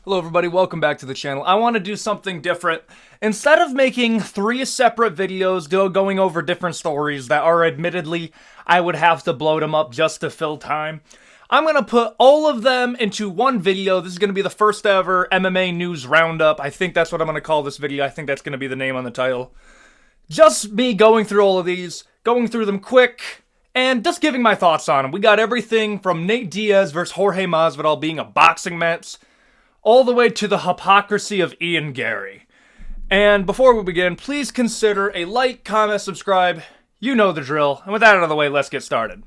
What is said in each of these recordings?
Hello everybody, welcome back to the channel. I want to do something different. Instead of making 3 separate videos going over different stories that are admittedly, I would have to bloat them up just to fill time, I'm going to put all of them into one video. This is going to be the first ever MMA news roundup. I think that's what I'm going to call this video. I think that's going to be the name on the title. Just me going through all of these, going through them quick, and just giving my thoughts on them. We got everything from Nate Diaz versus Jorge Masvidal being a boxing match, all the way to the hypocrisy of Ian Garry. And before we begin, please consider a like, comment, subscribe. You know the drill. And with that out of the way, let's get started.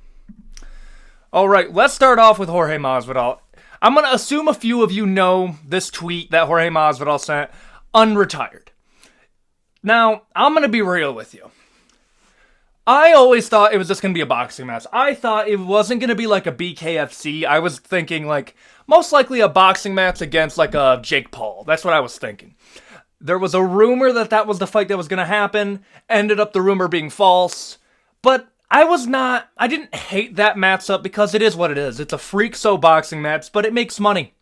Alright, let's start off with Jorge Masvidal. I'm going to assume a few of you know this tweet that Jorge Masvidal sent, unretired. Now, I'm going to be real with you. I always thought it was just going to be a boxing match. I thought it wasn't going to be like a BKFC. I was thinking like, most likely a boxing match against like a Jake Paul. That's what I was thinking. There was a rumor that that was the fight that was going to happen. Ended up the rumor being false. But I didn't hate that matchup because it is what it is. It's a freak show boxing match, but it makes money.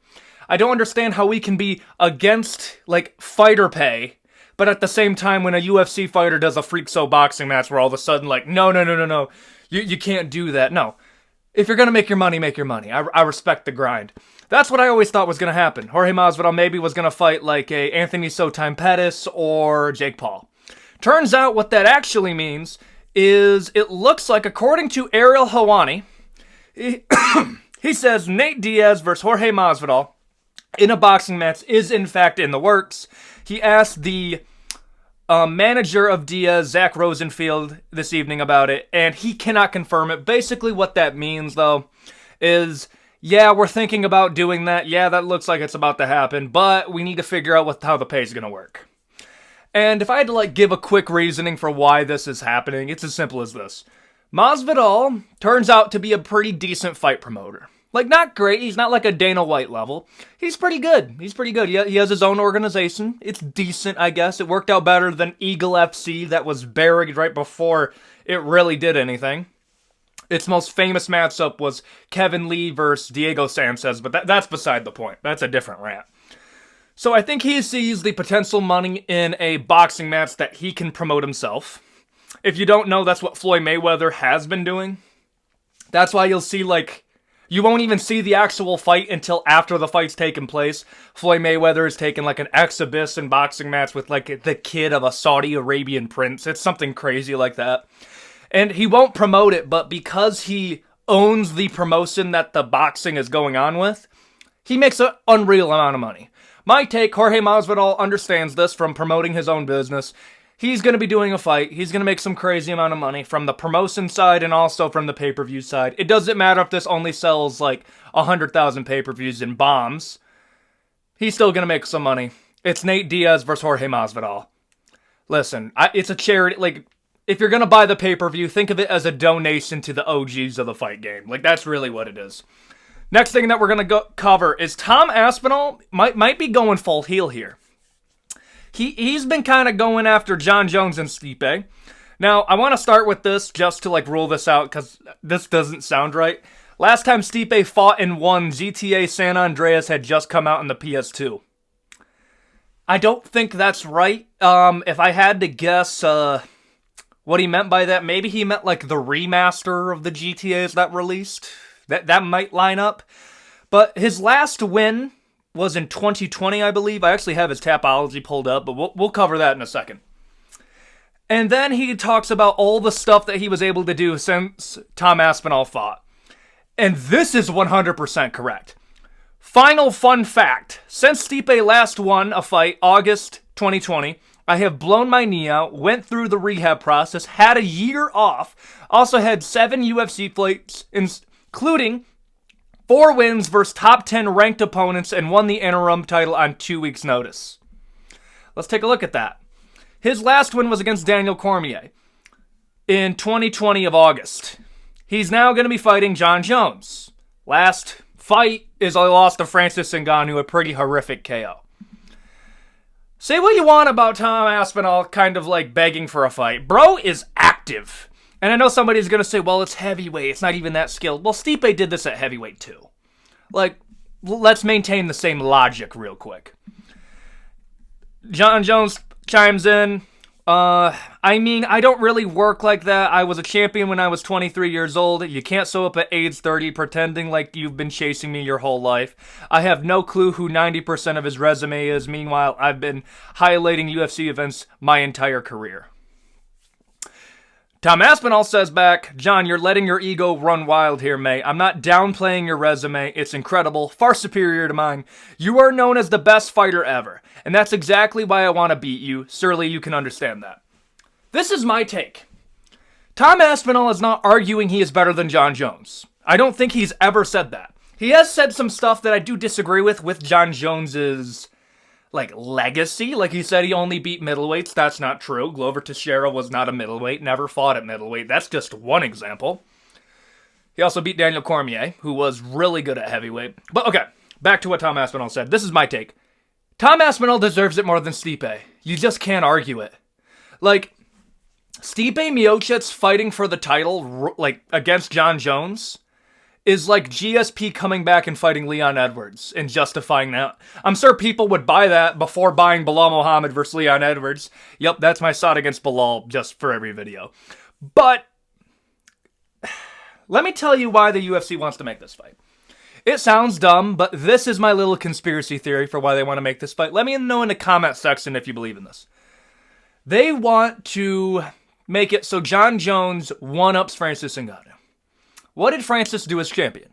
I don't understand how we can be against like fighter pay, but at the same time, when a UFC fighter does a freak show boxing match, we're all of a sudden like, no. You can't do that. No. If you're going to make your money, make your money. I respect the grind. That's what I always thought was going to happen. Jorge Masvidal maybe was going to fight like a Anthony Showtime Pettis or Jake Paul. Turns out what that actually means is it looks like, according to Ariel Helwani, he says Nate Diaz versus Jorge Masvidal in a boxing match is in fact in the works. He asked the manager of Diaz, Zach Rosenfield, this evening about it, and he cannot confirm it. Basically what that means, though, is, yeah, we're thinking about doing that. Yeah, that looks like it's about to happen, but we need to figure out how the pay is going to work. And if I had to, like, give a quick reasoning for why this is happening, it's as simple as this. Masvidal turns out to be a pretty decent fight promoter. Like, not great. He's not like a Dana White level. He's pretty good. He has his own organization. It's decent, I guess. It worked out better than Eagle FC that was buried right before it really did anything. Its most famous matchup was Kevin Lee versus Diego Sanchez, but that's beside the point. That's a different rant. So I think he sees the potential money in a boxing match that he can promote himself. If you don't know, that's what Floyd Mayweather has been doing. That's why you'll see, like, you won't even see the actual fight until after the fight's taken place. Floyd Mayweather is taking like an exhibition boxing match with like the kid of a Saudi Arabian prince. It's something crazy like that. And he won't promote it, but because he owns the promotion that the boxing is going on with, he makes an unreal amount of money. My take, Jorge Masvidal understands this from promoting his own business. He's going to be doing a fight. He's going to make some crazy amount of money from the promotion side and also from the pay-per-view side. It doesn't matter if this only sells like 100,000 pay-per-views and bombs. He's still going to make some money. It's Nate Diaz versus Jorge Masvidal. Listen, it's a charity. Like, if you're going to buy the pay-per-view, think of it as a donation to the OGs of the fight game. Like, that's really what it is. Next thing that we're going to cover is Tom Aspinall might be going full heel here. He's been kind of going after Jon Jones and Stipe. Now, I want to start with this just to like rule this out because this doesn't sound right. Last time Stipe fought and won, GTA San Andreas had just come out in the PS2. I don't think that's right. If I had to guess what he meant by that, maybe he meant like the remaster of the GTAs that released. That might line up. But his last win was in 2020, I believe. I actually have his Tapology pulled up, but we'll cover that in a second. And then he talks about all the stuff that he was able to do since Tom Aspinall fought. And this is 100% correct. Final fun fact. Since Stipe last won a fight, August 2020, I have blown my knee out, went through the rehab process, had a year off, also had 7 UFC fights, including 4 wins versus top 10 ranked opponents, and won the interim title on 2 weeks' notice. Let's take a look at that. His last win was against Daniel Cormier in 2020 of August. He's now going to be fighting Jon Jones. Last fight is a loss to Francis Ngannou, a pretty horrific KO. Say what you want about Tom Aspinall kind of like begging for a fight. Bro is active. And I know somebody's going to say, well, it's heavyweight. It's not even that skilled. Well, Stipe did this at heavyweight too. Like, let's maintain the same logic real quick. Jon Jones chimes in. I mean, I don't really work like that. I was a champion when I was 23 years old. You can't show up at age 30 pretending like you've been chasing me your whole life. I have no clue who 90% of his resume is. Meanwhile, I've been highlighting UFC events my entire career. Tom Aspinall says back, John, you're letting your ego run wild here, mate. I'm not downplaying your resume. It's incredible, far superior to mine. You are known as the best fighter ever, and that's exactly why I want to beat you. Surely you can understand that. This is my take. Tom Aspinall is not arguing he is better than Jon Jones. I don't think he's ever said that. He has said some stuff that I do disagree with Jon Jones's legacy. Like he said he only beat middleweights. That's not true. Glover Teixeira was not a middleweight, never fought at middleweight. That's just one example. He also beat Daniel Cormier, who was really good at heavyweight. But okay, back to what Tom Aspinall said. This is my take. Tom Aspinall deserves it more than Stipe. You just can't argue it. Stipe Miocic fighting for the title, against Jon Jones, is like GSP coming back and fighting Leon Edwards and justifying that. I'm sure people would buy that before buying Bilal Muhammad versus Leon Edwards. Yep, that's my shot against Bilal just for every video. But let me tell you why the UFC wants to make this fight. It sounds dumb, but this is my little conspiracy theory for why they want to make this fight. Let me know in the comment section if you believe in this. They want to make it so Jon Jones one-ups Francis Ngannou. What did Francis do as champion?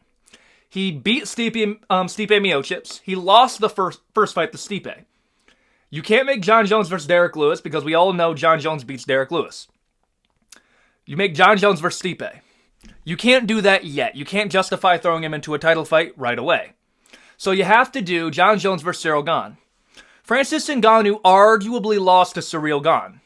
He beat Stipe Miocic. He lost the first fight to Stipe. You can't make Jon Jones versus Derek Lewis because we all know Jon Jones beats Derek Lewis. You make Jon Jones versus Stipe. You can't do that yet. You can't justify throwing him into a title fight right away. So you have to do Jon Jones versus Ciryl Gane. Francis Ngannou arguably lost to Ciryl Gane.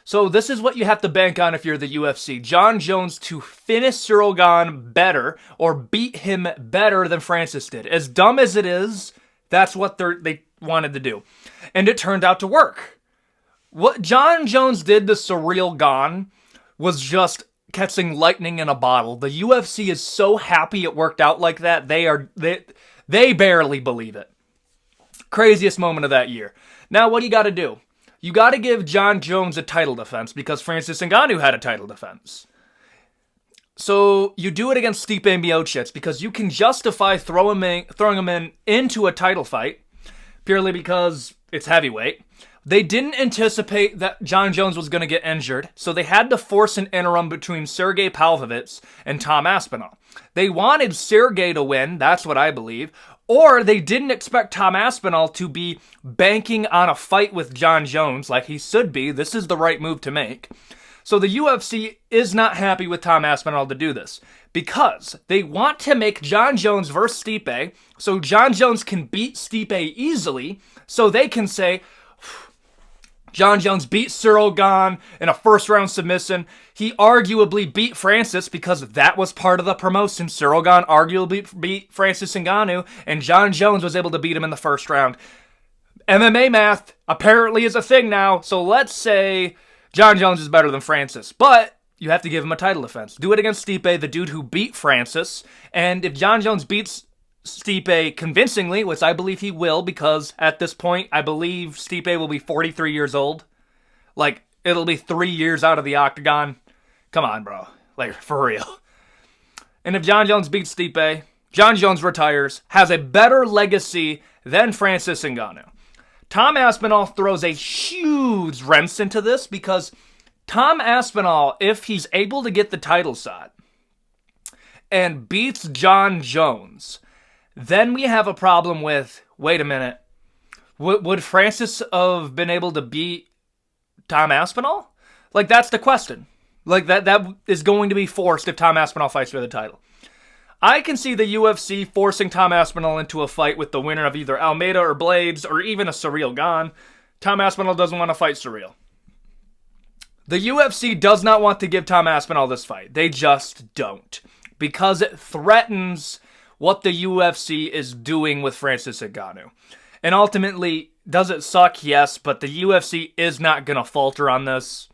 So this is what you have to bank on if you're the UFC. Jon Jones to finish Ciryl Gane better or beat him better than Francis did. As dumb as it is, that's what they wanted to do. And it turned out to work. What Jon Jones did to Ciryl Gane was just catching lightning in a bottle. The UFC is so happy it worked out like that. They barely believe it. Craziest moment of that year. Now what do you got to do? You got to give Jon Jones a title defense because Francis Ngannou had a title defense. So you do it against Stipe Miocic because you can justify throwing him into a title fight purely because it's heavyweight. They didn't anticipate that Jon Jones was going to get injured, so they had to force an interim between Sergey Pavlovich and Tom Aspinall. They wanted Sergey to win, that's what I believe, or they didn't expect Tom Aspinall to be banking on a fight with Jon Jones like he should be. This is the right move to make. So the UFC is not happy with Tom Aspinall to do this because they want to make Jon Jones versus Stipe so Jon Jones can beat Stipe easily so they can say, Jon Jones beat Ciryl Gane in a first-round submission. He arguably beat Francis because that was part of the promotion. Ciryl Gane arguably beat Francis Ngannou, and Jon Jones was able to beat him in the first round. MMA math apparently is a thing now, so let's say Jon Jones is better than Francis, but you have to give him a title defense. Do it against Stipe, the dude who beat Francis, and if Jon Jones beats Stipe convincingly, which I believe he will, because at this point, I believe Stipe will be 43 years old. It'll be 3 years out of the octagon. Come on, bro. For real. And if Jon Jones beats Stipe, Jon Jones retires, has a better legacy than Francis Ngannou. Tom Aspinall throws a huge wrench into this because Tom Aspinall, if he's able to get the title shot and beats Jon Jones, then we have a problem with, wait a minute, would Francis have been able to beat Tom Aspinall? That's the question. That is going to be forced if Tom Aspinall fights for the title. I can see the UFC forcing Tom Aspinall into a fight with the winner of either Almeida or Blades or even a Ciryl Gane. Tom Aspinall doesn't want to fight Ciryl. The UFC does not want to give Tom Aspinall this fight. They just don't. Because it threatens what the UFC is doing with Francis Ngannou. And ultimately, does it suck? Yes, but the UFC is not going to falter on this.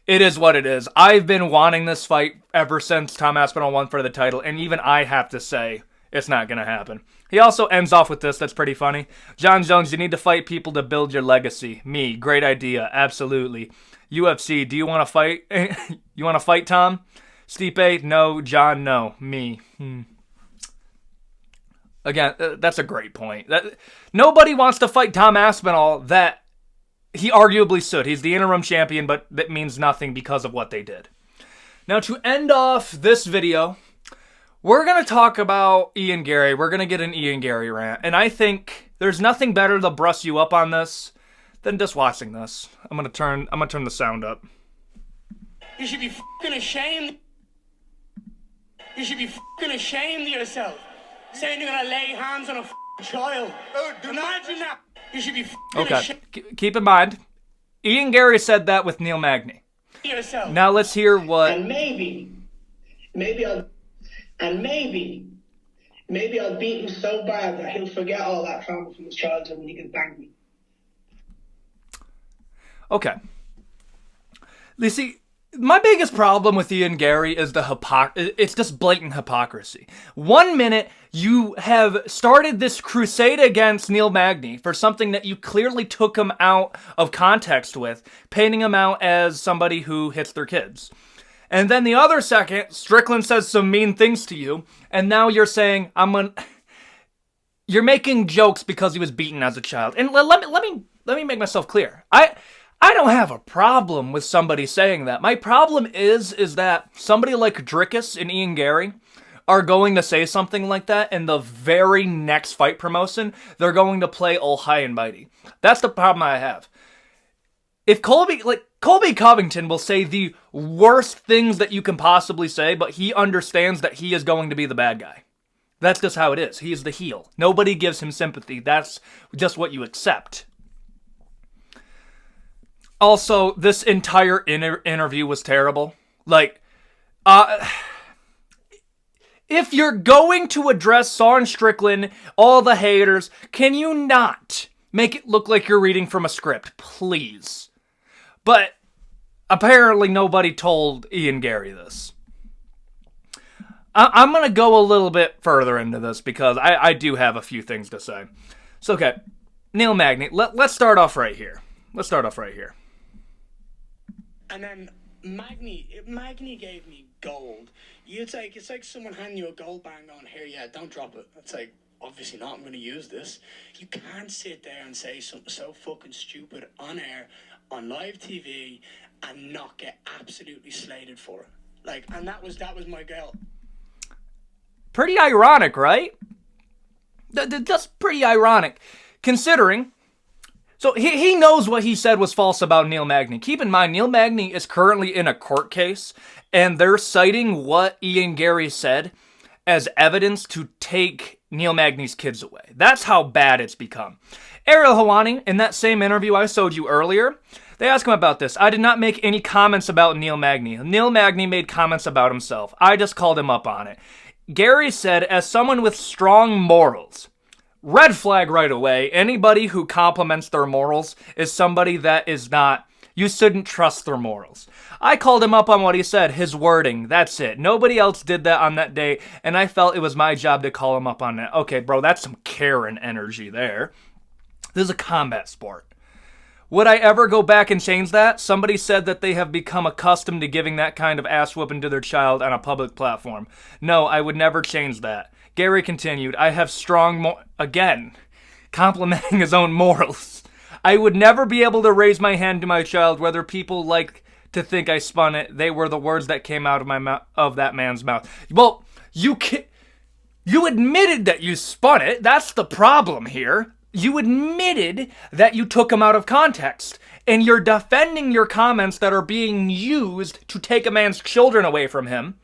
It is what it is. I've been wanting this fight ever since Tom Aspinall won for the title, and even I have to say it's not going to happen. He also ends off with this, that's pretty funny. John Jones, you need to fight people to build your legacy. Me, great idea, absolutely. UFC, do you want to fight? You want to fight, Tom? Stipe, no. John, no. Me. Again, that's a great point. Nobody wants to fight Tom Aspinall that he arguably should. He's the interim champion, but that means nothing because of what they did. Now, to end off this video, we're going to talk about Ian Garry. We're going to get an Ian Garry rant. And I think there's nothing better to brush you up on this than just watching this. I'm going to turn the sound up. You should be fucking ashamed. You should be fucking ashamed of yourself. Saying you're going to lay hands on a fucking child. Imagine that. You should be fucking ashamed. Keep in mind, Ian Garry said that with Neil Magny. Yourself. Now let's hear what... And maybe I'll beat him so bad that he'll forget all that trauma from his childhood and he can thank me. Okay. You see, my biggest problem with Ian Garry is it's just blatant hypocrisy. 1 minute, you have started this crusade against Neil Magny for something that you clearly took him out of context with, painting him out as somebody who hits their kids. And then the other second, Strickland says some mean things to you, and now you're saying, you're making jokes because he was beaten as a child. And let me make myself clear. I don't have a problem with somebody saying that. My problem is that somebody like Drickus and Ian Garry are going to say something like that, and the very next fight promotion, they're going to play all high and mighty. That's the problem I have. If Colby Covington will say the worst things that you can possibly say, but he understands that he is going to be the bad guy. That's just how it is. He is the heel. Nobody gives him sympathy. That's just what you accept. Also, this entire interview was terrible. If you're going to address Sean Strickland, all the haters, can you not make it look like you're reading from a script, please? But apparently nobody told Ian Garry this. I'm going to go a little bit further into this because I do have a few things to say. So, okay, Neil Magny, let's start off right here. And then Magny gave me gold. It's like someone handing you a gold bang on here. Yeah, don't drop it. It's like, obviously not. I'm going to use this. You can't sit there and say something so fucking stupid on air, on live TV, and not get absolutely slated for it. And that was my girl. Pretty ironic, right? That's pretty ironic, considering. So he knows what he said was false about Neil Magny. Keep in mind, Neil Magny is currently in a court case, and they're citing what Ian Garry said as evidence to take Neil Magny's kids away. That's how bad it's become. Ariel Helwani, in that same interview I showed you earlier, they asked him about this. I did not make any comments about Neil Magny. Neil Magny made comments about himself. I just called him up on it. Garry said, as someone with strong morals, red flag right away. Anybody who compliments their morals is somebody that is not, you shouldn't trust their morals. I called him up on what he said, his wording, that's it. Nobody else did that on that day, and I felt it was my job to call him up on that. Okay, bro, that's some Karen energy there. This is a combat sport. Would I ever go back and change that? Somebody said that they have become accustomed to giving that kind of ass whooping to their child on a public platform. No, I would never change that. Garry continued, I have strong again, complimenting his own morals. I would never be able to raise my hand to my child, whether people like to think I spun it. They were the words that came out of my of that man's mouth. Well, you admitted that you spun it. That's the problem here. You admitted that you took him out of context, and you're defending your comments that are being used to take a man's children away from him.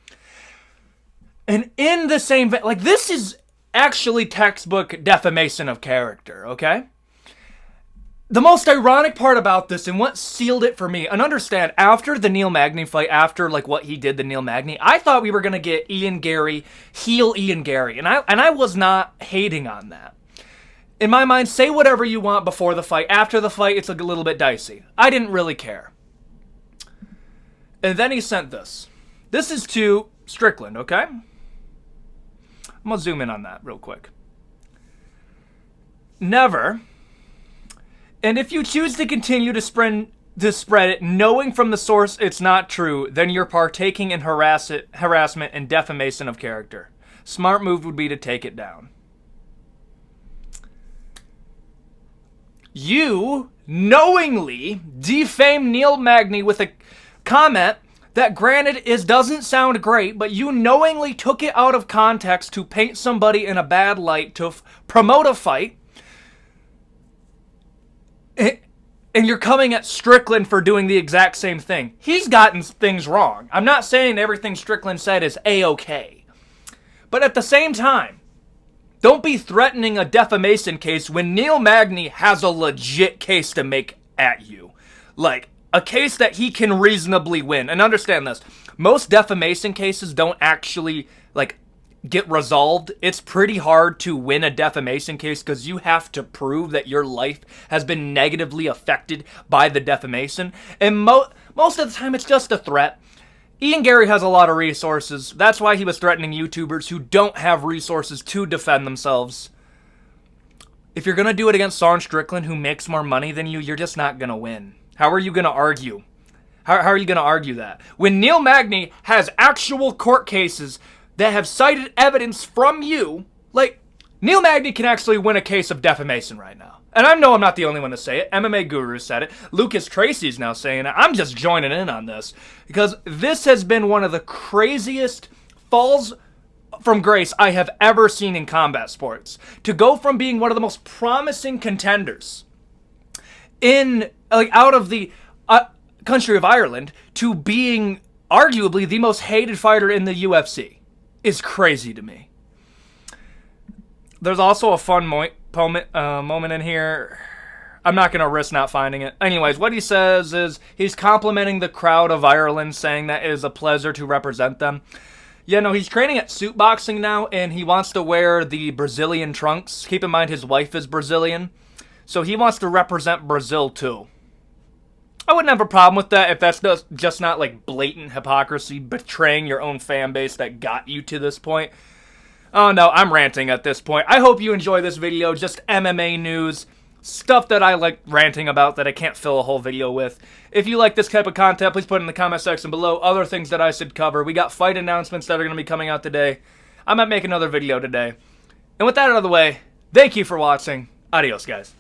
And in the same vein, this is actually textbook defamation of character, okay? The most ironic part about this, and what sealed it for me, and understand, after the Neil Magny fight, after what he did to Neil Magny, I thought we were going to get Ian Garry, heel Ian Garry, and I was not hating on that. In my mind, say whatever you want before the fight. After the fight, it's a little bit dicey. I didn't really care. And then he sent this. This is to Strickland, okay? I'm going to zoom in on that real quick. Never. And if you choose to continue to spread it, knowing from the source it's not true, then you're partaking in harassment and defamation of character. Smart move would be to take it down. You knowingly defame Neil Magny with a comment that, granted, doesn't sound great, but you knowingly took it out of context to paint somebody in a bad light to promote a fight. And you're coming at Strickland for doing the exact same thing. He's gotten things wrong. I'm not saying everything Strickland said is A-okay. But at the same time, don't be threatening a defamation case when Neil Magny has a legit case to make at you. Like, a case that he can reasonably win. And understand this, most defamation cases don't actually, like, get resolved. It's pretty hard to win a defamation case because you have to prove that your life has been negatively affected by the defamation. And most of the time, it's just a threat. Ian Garry has a lot of resources. That's why he was threatening YouTubers who don't have resources to defend themselves. If you're going to do it against Sean Strickland, who makes more money than you, you're just not going to win. How are you going to argue? How are you going to argue that? When Neil Magny has actual court cases that have cited evidence from you, like, Neil Magny can actually win a case of defamation right now. And I know I'm not the only one to say it. MMA Guru said it. Lucas Tracy's now saying it. I'm just joining in on this. Because this has been one of the craziest falls from grace I have ever seen in combat sports. To go from being one of the most promising contenders out of the country of Ireland to being arguably the most hated fighter in the UFC is crazy to me. There's also a fun moment in here. I'm not going to risk not finding it. Anyways, what he says is he's complimenting the crowd of Ireland, saying that it is a pleasure to represent them. Yeah, no, he's training at suit boxing now, and he wants to wear the Brazilian trunks. Keep in mind his wife is Brazilian, so he wants to represent Brazil too. I wouldn't have a problem with that if that's just not like blatant hypocrisy, betraying your own fan base that got you to this point. Oh no, I'm ranting at this point. I hope you enjoy this video, just MMA news, stuff that I like ranting about that I can't fill a whole video with. If you like this type of content, please put it in the comment section below. Other things that I should cover. We got fight announcements that are going to be coming out today. I might make another video today. And with that out of the way, thank you for watching. Adios, guys.